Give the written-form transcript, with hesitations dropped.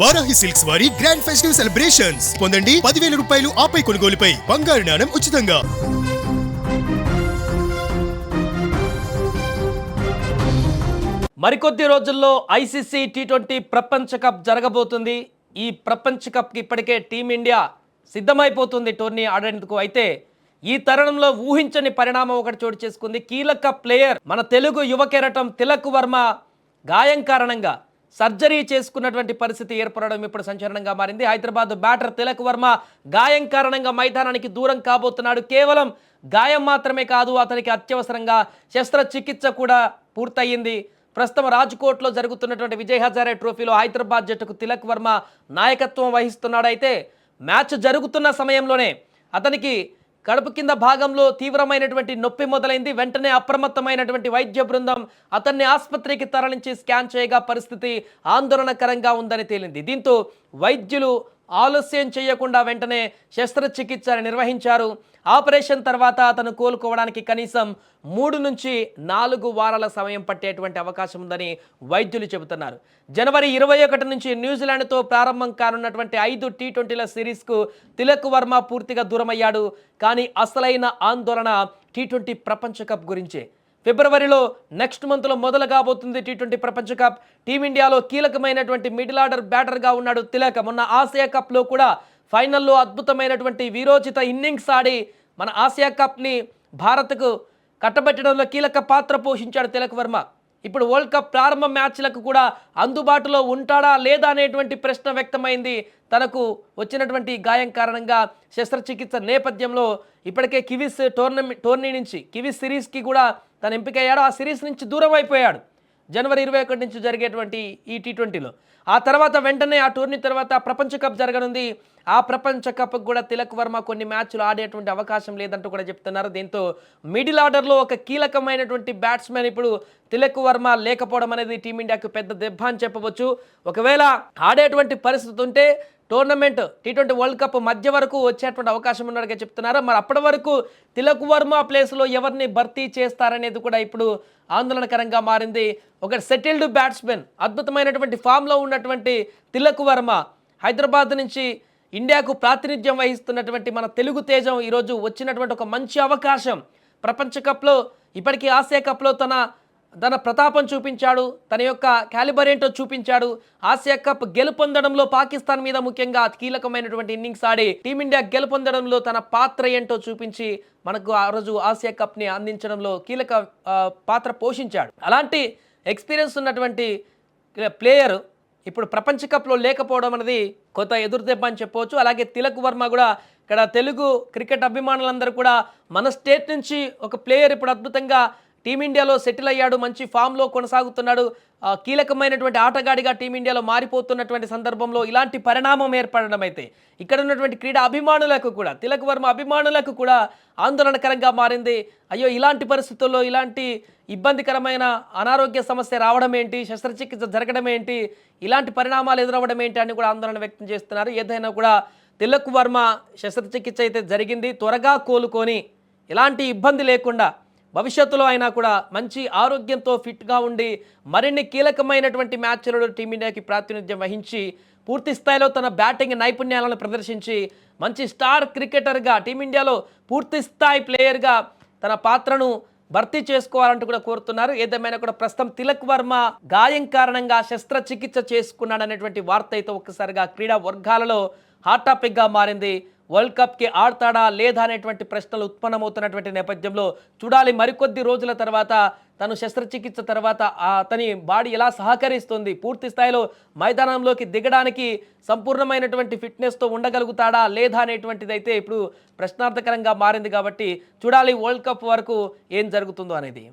Varahi silks వారి grand festive celebrations పొందండి 10,000 రూపాయలు ఆపై కొనుగోలుపై బంగారు నాణెం ఉచితంగా. మరికొద్ది రోజుల్లో ఐసీసీ టీ20 ప్రపంచ కప్ జరగబోతుంది. ఈ ప్రపంచ కప్కి ఇప్పటికే టీమిండియా సిద్ధమైపోతుంది టోర్నీ ఆడేందుకు. అయితే ఈ తరుణంలో ఊహించని పరిణామం ఒకటి చోటు చేసుకుంది. కీలక ప్లేయర్ మన తెలుగు యువ కెరటం తిలక్ వర్మ గాయం కారణంగా సర్జరీ చేసుకున్నటువంటి పరిస్థితి ఏర్పడడం ఇప్పుడు సంచలనంగా మారింది. హైదరాబాద్ బ్యాటర్ తిలక్ వర్మ గాయం కారణంగా మైదానానికి దూరం కాబోతున్నాడు. కేవలం గాయం మాత్రమే కాదు, అతనికి అత్యవసరంగా శస్త్రచికిత్స కూడా పూర్తయింది. ప్రస్తుతం రాజ్కోట్లో జరుగుతున్నటువంటి విజయ్ హజారే ట్రోఫీలో హైదరాబాద్ జట్టుకు తిలక్ వర్మ నాయకత్వం వహిస్తున్నాడు. అయితే మ్యాచ్ జరుగుతున్న సమయంలోనే అతనికి కడుపు కింద భాగంలో తీవ్రమైనటువంటి నొప్పి మొదలైంది. వెంటనే అప్రమత్తమైనటువంటి వైద్య బృందం అతన్ని ఆసుపత్రికి తరలించి స్కాన్ చేయగా పరిస్థితి ఆందోళనకరంగా ఉందని తేలింది. దీంతో వైద్యులు ఆలస్యం చేయకుండా వెంటనే శస్త్రచికిత్స నిర్వహించారు. ఆపరేషన్ తర్వాత అతను కోలుకోవడానికి కనీసం 3 నుంచి 4 వారాల సమయం పట్టేటువంటి అవకాశం ఉందని వైద్యులు చెబుతున్నారు. జనవరి 21 నుంచి న్యూజిలాండ్తో ప్రారంభం కానున్నటువంటి 5 టీ20ల సిరీస్కు తిలక్ వర్మ పూర్తిగా దూరమయ్యాడు. కానీ అసలైన ఆందోళన టీ20 ప్రపంచ కప్ గురించే. ఫిబ్రవరిలో నెక్స్ట్ మంత్లో మొదలు కాబోతుంది టీ20 ప్రపంచ కప్. టీమిండియాలో కీలకమైనటువంటి మిడిల్ ఆర్డర్ బ్యాటర్గా ఉన్నాడు తిలక్. మొన్న ఆసియా కప్లో కూడా ఫైనల్లో అద్భుతమైనటువంటి వీరోచిత ఇన్నింగ్స్ ఆడి మన ఆసియా కప్ని భారత్కు కట్టబెట్టడంలో కీలక పాత్ర పోషించాడు తిలక్ వర్మ. ఇప్పుడు వరల్డ్ కప్ ప్రారంభ మ్యాచ్లకు కూడా అందుబాటులో ఉంటాడా లేదా అనేటువంటి ప్రశ్న వ్యక్తమైంది. తనకు వచ్చినటువంటి గాయం కారణంగా శస్త్రచికిత్స నేపథ్యంలో ఇప్పటికే కివీస్ టోర్నీ నుంచి కివీస్ సిరీస్కి కూడా తను ఎంపికయ్యాడు. ఆ సిరీస్ నుంచి దూరం అయిపోయాడు జనవరి 21 నుంచి జరిగేటువంటి ఈ టీ20లో. ఆ తర్వాత వెంటనే ఆ టోర్నీ తర్వాత ప్రపంచ కప్ జరగనుంది. ఆ ప్రపంచ కప్కి కూడా తిలక్ వర్మ కొన్ని మ్యాచ్లు ఆడేటువంటి అవకాశం లేదంటూ కూడా చెప్తున్నారు. దీంతో మిడిల్ ఆర్డర్లో ఒక కీలకమైనటువంటి బ్యాట్స్మెన్ ఇప్పుడు తిలక్ వర్మ లేకపోవడం అనేది టీమిండియాకు పెద్ద దెబ్బ అని చెప్పవచ్చు. ఒకవేళ ఆడేటువంటి పరిస్థితి ఉంటే టోర్నమెంట్ టీ20 వరల్డ్ కప్ మధ్య వరకు వచ్చేటువంటి అవకాశం ఉన్నట్టుగా చెప్తున్నారు. మరి అప్పటి వరకు తిలక్ వర్మ ప్లేస్లో ఎవరిని భర్తీ చేస్తారనేది కూడా ఇప్పుడు ఆందోళనకరంగా మారింది. ఒక సెటిల్డ్ బ్యాట్స్మెన్, అద్భుతమైనటువంటి ఫామ్లో ఉన్నటువంటి తిలక్ వర్మ హైదరాబాద్ నుంచి ఇండియాకు ప్రాతినిధ్యం వహిస్తున్నటువంటి మన తెలుగు తేజం ఈరోజు వచ్చినటువంటి ఒక మంచి అవకాశం. ప్రపంచ కప్లో ఇప్పటికీ ఆసియా కప్లో తన ప్రతాపం చూపించాడు, తన యొక్క క్యాలిబర్ ఏంటో చూపించాడు. ఆసియా కప్ గెలుపొందడంలో పాకిస్తాన్ మీద ముఖ్యంగా కీలకమైనటువంటి ఇన్నింగ్స్ ఆడి టీమిండియా గెలుపొందడంలో తన పాత్ర ఏంటో చూపించి మనకు ఆ రోజు ఆసియా కప్ని అందించడంలో కీలక పాత్ర పోషించాడు. అలాంటి ఎక్స్పీరియన్స్ ఉన్నటువంటి ప్లేయర్ ఇప్పుడు ప్రపంచ కప్లో లేకపోవడం అనేది కొత్త ఎదురుదెబ్బ అని చెప్పవచ్చు. అలాగే తిలక్ వర్మ కూడా ఇక్కడ తెలుగు క్రికెట్ అభిమానులందరూ కూడా మన స్టేట్ నుంచి ఒక ప్లేయర్ ఇప్పుడు అద్భుతంగా టీమిండియాలో సెటిల్ అయ్యాడు, మంచి ఫామ్లో కొనసాగుతున్నాడు, కీలకమైనటువంటి ఆటగాడిగా టీమిండియాలో మారిపోతున్నటువంటి సందర్భంలో ఇలాంటి పరిణామం ఏర్పడడం అయితే ఇక్కడ ఉన్నటువంటి క్రీడా అభిమానులకు కూడా తిలక్ వర్మ అభిమానులకు కూడా ఆందోళనకరంగా మారింది. అయ్యో, ఇలాంటి పరిస్థితుల్లో ఇలాంటి ఇబ్బందికరమైన అనారోగ్య సమస్య రావడం ఏంటి, శస్త్రచికిత్స జరగడం ఏంటి, ఇలాంటి పరిణామాలు ఎదురవ్వడం ఏంటి అని కూడా ఆందోళన వ్యక్తం చేస్తున్నారు. ఏదైనా కూడా తిలక్ వర్మ శస్త్రచికిత్స అయితే జరిగింది, త్వరగా కోలుకొని ఎలాంటి ఇబ్బంది లేకుండా భవిష్యత్తులో అయినా కూడా మంచి ఆరోగ్యంతో ఫిట్గా ఉండి మరిన్ని కీలకమైనటువంటి మ్యాచ్లలో టీమిండియాకి ప్రాతినిధ్యం వహించి పూర్తి స్థాయిలో తన బ్యాటింగ్ నైపుణ్యాలను ప్రదర్శించి మంచి స్టార్ క్రికెటర్గా టీమిండియాలో పూర్తి స్థాయి ప్లేయర్గా తన పాత్రను భర్తీ చేసుకోవాలంటూ కూడా కోరుతున్నారు. ఏదేమైనా కూడా ప్రస్తుతం తిలక్ వర్మ గాయం కారణంగా శస్త్రచికిత్స చేసుకున్నాడనేటువంటి వార్త అయితే ఒక్కసారిగా క్రీడా వర్గాలలో హాట్ టాపిక్గా మారింది. వరల్డ్ కప్కి ఆడతాడా లేదా అనేటువంటి ప్రశ్నలు ఉత్పన్నమవుతున్నటువంటి నేపథ్యంలో చూడాలి మరికొద్ది రోజుల తర్వాత తను శస్త్రచికిత్స తర్వాత అతని బాడీ ఎలా సహకరిస్తుంది, పూర్తి స్థాయిలో మైదానంలోకి దిగడానికి సంపూర్ణమైనటువంటి ఫిట్నెస్తో ఉండగలుగుతాడా లేదా అనేటువంటిది అయితే ఇప్పుడు ప్రశ్నార్థకరంగా మారింది. కాబట్టి చూడాలి వరల్డ్ కప్ వరకు ఏం జరుగుతుందో అనేది.